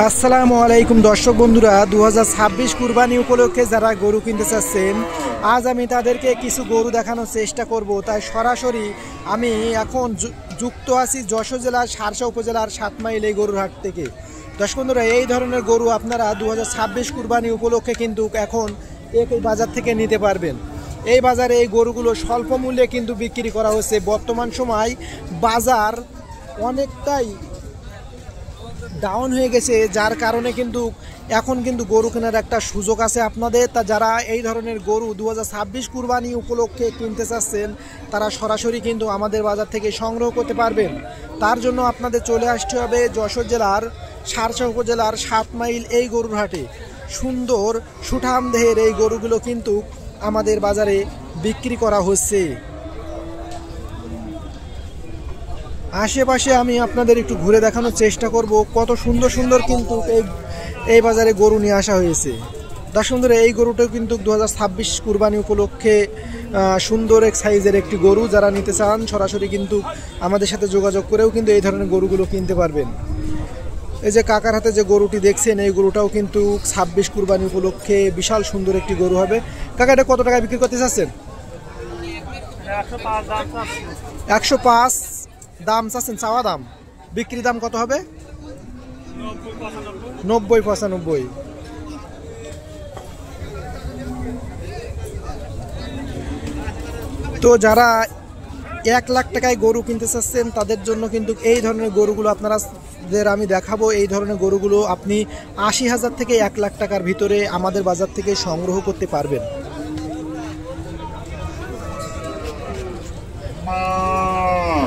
আসসালামু আলাইকুম দর্শক বন্ধুরা, 2026 কুরবানি উপলক্ষে যারা গরু কিনতে চাচ্ছেন, আজ আমি তাদেরকে কিছু গরু দেখানোর চেষ্টা করব। তাই সরাসরি আমি এখন যুক্ত আছি যশোর জেলার শার্শা উপজেলার 7 মাইল এই গরুর হাট থেকে। দর্শক বন্ধুরা, এই ধরনের গরু আপনারা 2026 কুরবানি উপলক্ষে কিন্তু এখন এই বাজার থেকে নিতে পারবেন। এই বাজারে এই গরুগুলো স্বল্প মূল্যে কিন্তু বিক্রি করা হচ্ছে। বর্তমান সময় বাজার অনেকটাই ডাউন হয়ে গেছে, যার কারণে কিন্তু এখন কিন্তু গরু কেনার একটা সুযোগ আছে আপনাদের। তা যারা এই ধরনের গরু 2026 কুরবানি উপলক্ষে কিনতে চাচ্ছেন, তারা সরাসরি কিন্তু আমাদের বাজার থেকে সংগ্রহ করতে পারবেন। তার জন্য আপনাদের চলে আসতে হবে যশোর জেলার শার্শা উপজেলার 7 মাইল এই গরুর হাটে। সুন্দর সুঠাম দেহের এই গরুগুলো কিন্তু আমাদের বাজারে বিক্রি করা হচ্ছে। আশেপাশে আমি আপনাদের একটু ঘুরে দেখানোর চেষ্টা করব কত সুন্দর সুন্দর কিন্তু এই বাজারে গরু নিয়ে আসা হয়েছে। দর্শক বন্ধুরা, এই গরুটাও কিন্তু 2026 কুরবানি উপলক্ষে সুন্দর এক সাইজের একটি গরু। যারা নিতে চান সরাসরি কিন্তু আমাদের সাথে যোগাযোগ করেও কিন্তু এই ধরনের গরুগুলো কিনতে পারবেন। এই যে কাকার হাতে যে গরুটি দেখছেন, এই গরুটাও কিন্তু 26 কুরবানি উপলক্ষে বিশাল সুন্দর একটি গরু হবে। কাকা, এটা কত টাকা বিক্রি করতে চাচ্ছেন? 105 দাম চাচ্ছেন, চাওয়া দাম। বিক্রি দাম কত হবে? 90-95। তো যারা 1 লাখ টাকায় গরু কিনতে চাচ্ছেন, তাদের জন্য কিন্তু এই ধরনের গরুগুলো আপনাদের আমি দেখাবো। এই ধরনের গরুগুলো আপনি 80,000 থেকে 1 লাখ টাকার ভিতরে আমাদের বাজার থেকে সংগ্রহ করতে পারবেন।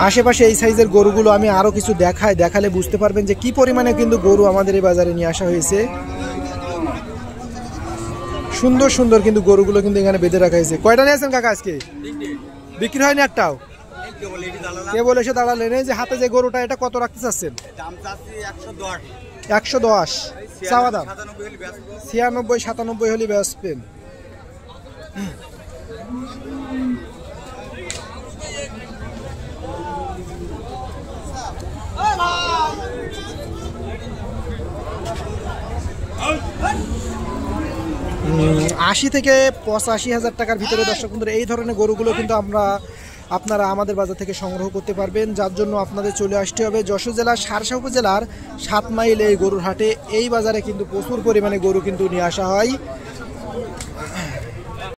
আশেপাশে এই সাইজের গরুগুলো আমি আরো কিছু দেখালে বুঝতে পারবেন যে কি পরিমাণে কিন্তু গরু আমাদের এই বাজারে নিয়ে আসা হয়েছে। সুন্দর সুন্দর কিন্তু গরুগুলো কিন্তু এখানে বেঁধে রাখা হয়েছে। কয়টা নিয়েছেন কাকা আজকে? বিক্রি হয়নি একটাও? কেবল এসে দাঁড়ালেন। এই যে হাতে যে গরুটা, এটা কত রাখতে চাচ্ছেন? 110 চাওয়া দাম। 96-97 হলে বেচবেন। আশি থেকে 85,000 টাকার ভিতরে দর্শক বন্ধুরা এই ধরনের গরুগুলো কিন্তু আপনারা আমাদের বাজার থেকে সংগ্রহ করতে পারবেন। যার জন্য আপনাদের চলে আসতে হবে যশোর জেলার শার্শা উপজেলার 7 মাইল এই গরুর হাটে। এই বাজারে কিন্তু প্রচুর পরিমাণে গরু কিন্তু নিয়ে আসা হয়।